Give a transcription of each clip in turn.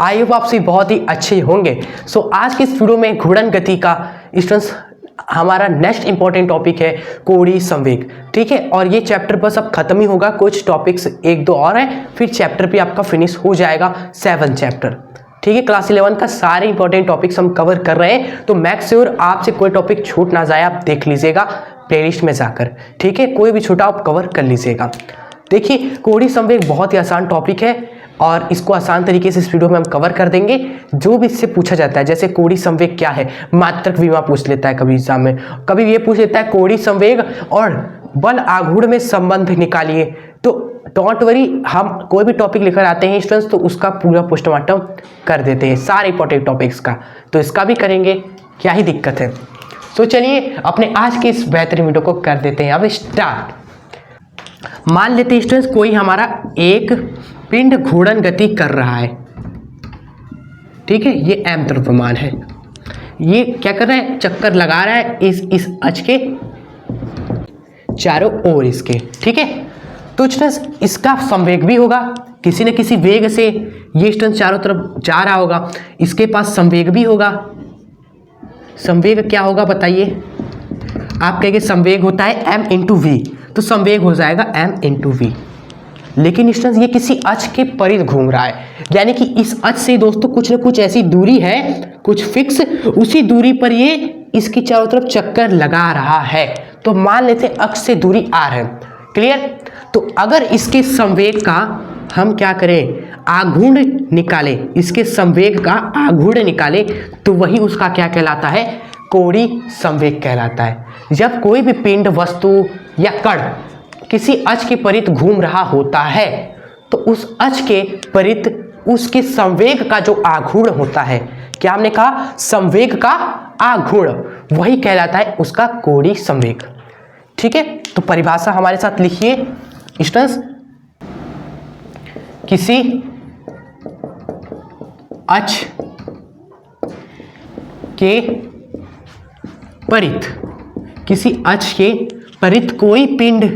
I hope आप सभी बहुत ही अच्छे होंगे। सो आज की इस वीडियो में घूर्णन गति का स्टूडेंट्स हमारा नेक्स्ट इंपॉर्टेंट टॉपिक है कोणीय संवेग। ठीक है, और ये चैप्टर बस अब खत्म ही होगा, कुछ टॉपिक्स एक दो और हैं, फिर चैप्टर भी आपका फिनिश हो जाएगा 7 चैप्टर। ठीक है, क्लास 11 का सारे इंपॉर्टेंट टॉपिक्स हम कवर कर रहे हैं, तो मेक श्योर आपसे कोई टॉपिक छूट ना जाए, आप देख लीजिएगा प्लेलिस्ट में जाकर। ठीक है, कोई भी छूटा आप कवर कर लीजिएगा। देखिए, कोणीय संवेग बहुत ही आसान टॉपिक है और इसको आसान तरीके से इस वीडियो में हम कवर कर देंगे। जो भी इससे पूछा जाता है, जैसे कोणीय संवेग क्या है, मात्रक विमा पूछ लेता है कभी एग्जाम में, कभी ये पूछ लेता है कोणीय संवेग और बल आघूर्ण में संबंध निकालिए। तो डोंट वरी, हम कोई भी टॉपिक लेकर आते हैं स्टूडेंट्स तो उसका पूरा पोस्टमार्टम कर देते हैं, सारे इंपॉर्टेंट टॉपिक्स का, तो इसका भी करेंगे, क्या ही दिक्कत है। तो चलिए अपने आज के इस बेहतरीन वीडियो को कर देते हैं अब स्टार्ट। मान लेते हैं स्टूडेंट्स कोई हमारा एक पिंड घूर्णन गति कर रहा है। ठीक है, ये m द्रव्यमान है, ये क्या कर रहा है, चक्कर लगा रहा है इस अक्ष के चारों ओर इसके। ठीक है, तो स्टूडेंट्स इसका संवेग भी होगा, किसी न किसी वेग से ये स्टूडेंट्स चारों तरफ जा रहा होगा, इसके पास संवेग भी होगा। संवेग क्या होगा बताइए, आप कहेंगे संवेग होता है m इंटू वी, तो संवेग हो जाएगा m इंटू वी। लेकिन स्टूडेंट्स ये किसी अक्ष के परिध घूम रहा है, यानी कि इस अक्ष से दोस्तों कुछ न कुछ ऐसी दूरी है, कुछ फिक्स, उसी दूरी पर ये इसकी चारों तरफ चक्कर लगा रहा है। तो मान लेते हैं अक्ष से दूरी r है। क्लियर? तो अगर इसके संवेग का हम क्या करें, आघूर्ण निकालें, इसके संवेग का आघूर्ण निकालें, तो वही उसका क्या कहलाता है, कोणीय संवेग कहलाता है। जब कोई भी पिंड, वस्तु या कण किसी अक्ष के परिध घूम रहा होता है, तो उस अक्ष के परिध उसके संवेग का जो आघूर्ण होता है, क्या हमने कहा, संवेग का आघूर्ण, वही कहलाता है उसका कोणीय संवेग। ठीक है, तो परिभाषा हमारे साथ लिखिए स्टूडेंट्स, किसी अक्ष के परिध, किसी अक्ष के परिध कोई पिंड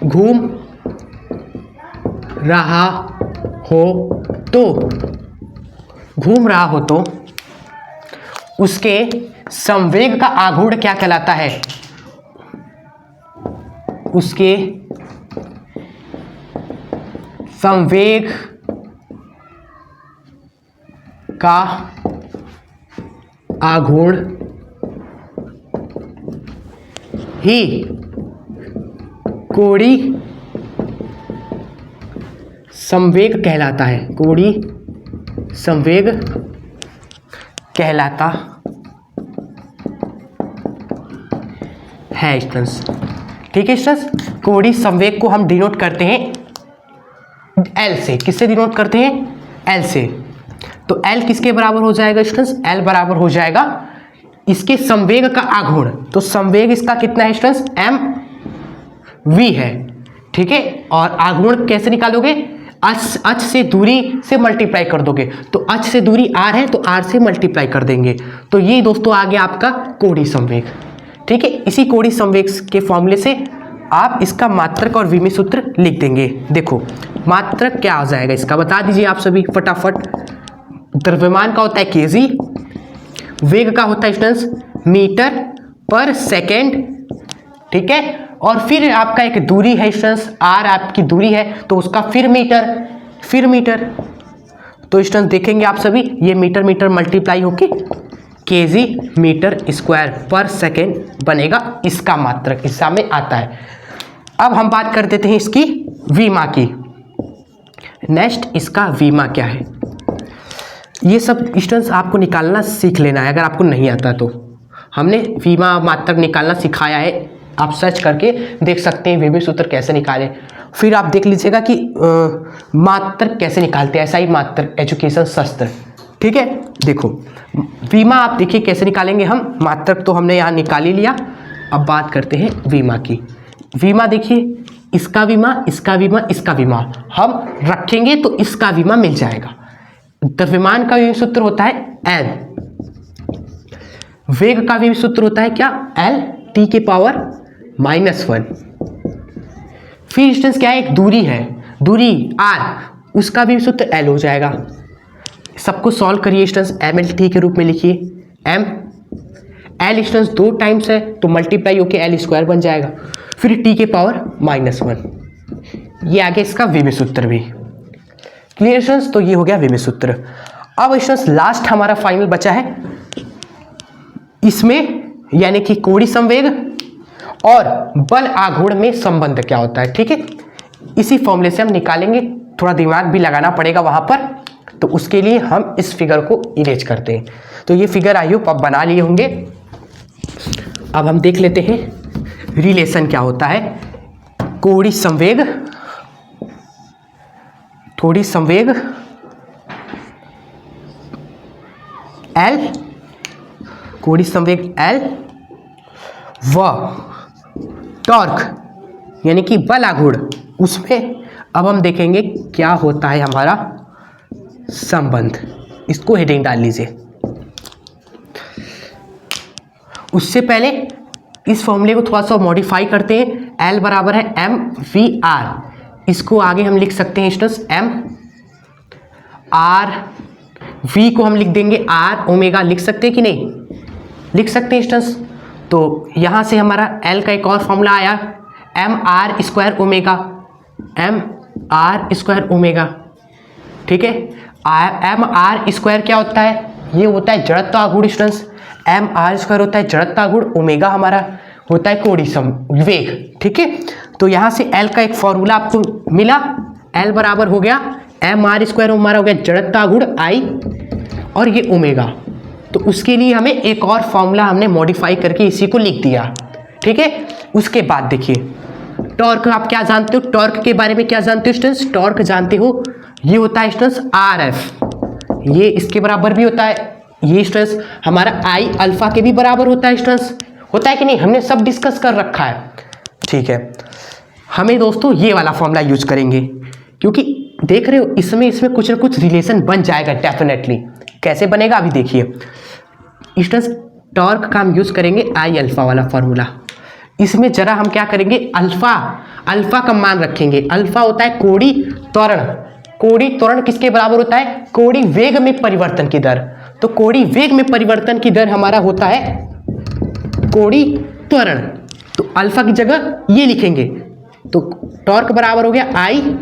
घूम रहा हो तो उसके संवेग का आघूर्ण क्या कहलाता है, उसके संवेग का आघूर्ण ही कोणीय संवेग कहलाता है, कोणीय संवेग कहलाता है स्टूडेंट्स। ठीक है स्टूडेंट्स, कोणीय संवेग को हम डिनोट करते हैं L से। किससे डिनोट करते हैं, L से। तो L किसके बराबर हो जाएगा स्टूडेंट्स, L बराबर हो जाएगा इसके संवेग का आघूर्ण। तो संवेग इसका कितना है स्टूडेंट्स, mv है। ठीक है, और आघूर्ण कैसे निकालोगे, अक्ष से दूरी से मल्टीप्लाई कर दोगे, तो अक्ष से दूरी r है तो r से मल्टीप्लाई कर देंगे, तो ये दोस्तों आ गया आपका कोणीय संवेग। ठीक है, इसी कोणीय संवेग के फॉर्मूले से आप इसका मात्रक और विमीय सूत्र लिख देंगे। देखो मात्रक क्या आ जाएगा इसका, बता दीजिए आप सभी फटाफट। द्रव्यमान का होता है केजी, वेग का होता है स्टूडेंट्स मीटर पर सेकेंड। ठीक है, और फिर आपका एक दूरी है स्टूडेंट्स, आर आपकी दूरी है तो उसका फिर मीटर। तो स्टूडेंट्स देखेंगे आप सभी, ये मीटर मल्टीप्लाई होके केजी मीटर स्क्वायर पर सेकेंड बनेगा, इसका मात्रक इस में आता है। अब हम बात कर देते हैं इसकी विमा की। नेक्स्ट इसका विमा क्या है, ये सब स्टूडेंट्स आपको निकालना सीख लेना है, अगर आपको नहीं आता तो। हमने विमा मात्रक निकालना सिखाया है, आप सर्च करके देख सकते हैं विमीय सूत्र कैसे निकालें, फिर आप देख लीजिएगा कि मात्रक कैसे निकालते हैं, ऐसा ही मात्रक एजुकेशन शास्त्र। ठीक है, देखो विमा आप देखिए कैसे निकालेंगे हम, मात्रक तो हमने यहाँ निकाल ही लिया। अब बात करते हैं विमा की। विमा देखिए, इसका विमा, इसका विमा, इसका विमा हम रखेंगे तो इसका विमा मिल जाएगा। द्रव्यमान का विमीय सूत्र होता है N, वेग का भी सूत्र होता है क्या, एल टी के पावर -1। फिर डिस्टेंस क्या है, एक दूरी है, दूरी आर, उसका भी सूत्र एल हो जाएगा। सबको सॉल्व करिए डिस्टेंस एम एल टी के रूप में लिखिए। एम एल डिस्टेंस 2 टाइम्स है तो मल्टीप्लाई होकर एल स्क्वायर बन जाएगा, फिर टी के पावर -1। ये आगे इसका विमिय सूत्र भी क्लियर डिस्टेंस। तो ये हो गया विमिय सूत्र। अब डिस्टेंस लास्ट हमारा फाइनल बचा है, इसमें यानी कि कोणीय संवेग और बल आघूर्ण में संबंध क्या होता है। ठीक है, इसी फॉर्मूले से हम निकालेंगे, थोड़ा दिमाग भी लगाना पड़ेगा वहां पर। तो उसके लिए हम इस फिगर को इरेज करते हैं। तो ये फिगर आई होप आप बना लिए होंगे। अब हम देख लेते हैं रिलेशन क्या होता है कोणीय संवेग, कोणीय संवेग L, कोणीय संवेग L व टॉर्क यानी कि बल आघूर्ण, उसमें अब हम देखेंगे क्या होता है हमारा संबंध। इसको हेडिंग डाल लीजिए। उससे पहले इस फॉर्मूले को थोड़ा सा मॉडिफाई करते हैं। L बराबर है एम वी आर, इसको आगे हम लिख सकते हैं स्टूडेंट्स एम आर, वी को हम लिख देंगे आर ओमेगा, लिख सकते हैं कि नहीं, लिख सकते हैं स्टूडेंट्स। तो यहाँ से हमारा L का एक और फॉर्मूला आया M R square omega, M R square omega. ठीक है, एम आर स्क्वायर क्या होता है, ये होता है जड़त्व आघूर्ण स्टूडेंट्स। एम आर स्क्वायर होता है जड़त्व आघूर्ण, ओमेगा हमारा होता है कोणीय संवेग। ठीक है, तो यहाँ से L का एक फॉर्मूला आपको मिला, L बराबर हो गया एम आर स्क्वायर, हमारा हो गया जड़त्व आघूर्ण आई और ये ओमेगा। तो उसके लिए हमें एक और फॉर्मूला हमने मॉडिफाई करके इसी को लिख दिया। ठीक है, उसके बाद देखिए टॉर्क आप क्या जानते हो, टॉर्क के बारे में क्या जानते हो स्टूडेंट्स, टॉर्क जानते हो ये होता है स्टूडेंट्स आर एफ, ये इसके बराबर भी होता है, ये स्टूडेंट्स हमारा आई अल्फा के भी बराबर होता है स्टूडेंट्स, होता है कि नहीं, हमने सब डिस्कस कर रखा है। ठीक है, हमें दोस्तों ये वाला फॉर्मूला यूज करेंगे क्योंकि देख रहे हो इसमें कुछ ना कुछ रिलेशन बन जाएगा डेफिनेटली। कैसे बनेगा अभी देखिए स्टूडेंट्स, टॉर्क का हम यूज करेंगे आई अल्फा वाला फॉर्मूला। इसमें जरा हम क्या करेंगे, अल्फा का मान रखेंगे। अल्फा होता है कोणीय त्वरण, कोणीय त्वरण किसके बराबर होता है, कोणीय वेग में परिवर्तन की दर। तो कोणीय वेग में परिवर्तन की दर हमारा होता है कोणीय त्वरण, तो अल्फा की जगह ये लिखेंगे। तो टॉर्क बराबर हो गया आई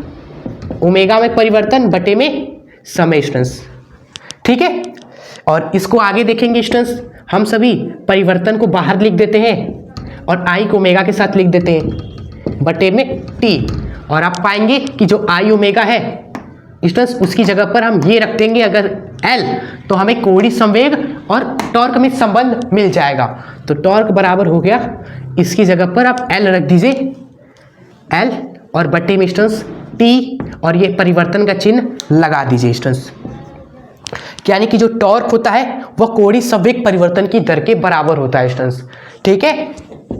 ओमेगा में परिवर्तन बटे में समय स्टूडेंट्स। ठीक है, और इसको आगे देखेंगे स्टूडेंट्स, हम सभी परिवर्तन को बाहर लिख देते हैं और आई को ओमेगा के साथ लिख देते हैं बटे में टी, और आप पाएंगे कि जो आई ओमेगा है स्टूडेंट्स उसकी जगह पर हम ये रख देंगे अगर एल, तो हमें कोणीय संवेग और टॉर्क में संबंध मिल जाएगा। तो टॉर्क बराबर हो गया, इसकी जगह पर आप एल रख दीजिए, एल और बटे में स्टूडेंट्स टी, और ये परिवर्तन का चिन्ह लगा दीजिए स्टूडेंट्स। यानी कि जो टॉर्क होता है वह कोणीय संवेग परिवर्तन की दर के बराबर होता है स्टूडेंट्स। ठीक है,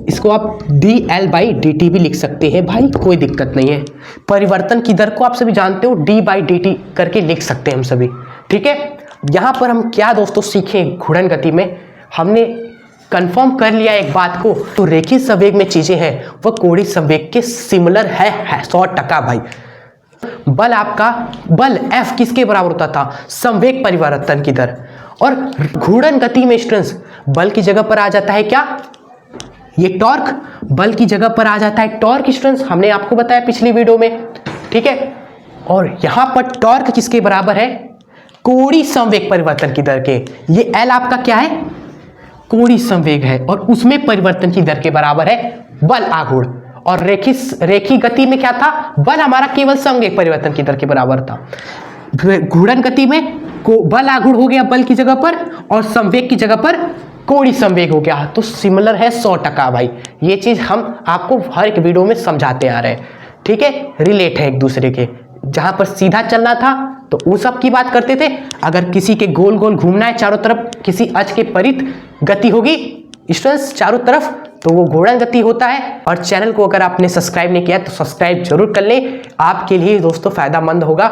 इसको आप D L by D T भी लिख सकते हैं भाई, कोई दिक्कत नहीं है। परिवर्तन की दर को आप सभी जानते हो डी बाई डी टी करके लिख सकते हैं हम सभी। ठीक है, यहाँ पर हम क्या दोस्तों सीखें घूर्णन गति में, हमने कंफर्म कर लिया एक बात को, तो रेखीय संवेग में चीजें हैं वह कोणीय संवेग के सिमिलर है 100% भाई। बल आपका बल F किसके बराबर होता था, संवेग परिवर्तन की दर, और घूर्णन गति में स्टूडेंट्स बल की जगह पर आ जाता है क्या, ये टॉर्क, बल की जगह पर आ जाता है टॉर्क स्टूडेंट्स, हमने आपको बताया पिछली वीडियो में। ठीक है, और यहां पर टॉर्क किसके बराबर है, कोणीय संवेग परिवर्तन की दर के। ये L आपका क्या है, कोणीय संवेग है, और उसमें परिवर्तन की दर के बराबर है बल आघूर्ण। और रेखीय गति में क्या था, बल हमारा केवल संवेग परिवर्तन की दर के बराबर था। घूर्णन गति में बल आघूर्ण हो गया बल की जगह पर, और संवेग की जगह पर कोणीय संवेग हो गया। तो सिमिलर है 100% भाई, ये चीज हम आपको हर एक वीडियो में समझाते आ रहे हैं। ठीक है, रिलेट है एक दूसरे के, जहां पर सीधा चलना था तो वो सब की बात करते थे, अगर किसी के गोल गोल घूमना है चारों तरफ, किसी अक्ष के परित गति होगी स्टूडेंट्स चारों तरफ, तो वो घूर्णन गति होता है। और चैनल को अगर आपने सब्सक्राइब नहीं किया तो सब्सक्राइब जरूर कर लें, आपके लिए दोस्तों फायदेमंद होगा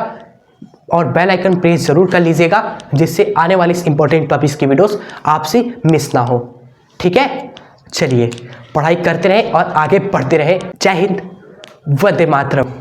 और बेल आइकन प्रेस जरूर कर लीजिएगा, जिससे आने वाले इस इंपॉर्टेंट टॉपिक्स की वीडियोस आपसे मिस ना हो। ठीक है, चलिए पढ़ाई करते रहें और आगे बढ़ते रहें। जय हिंद, वंदे मातरम।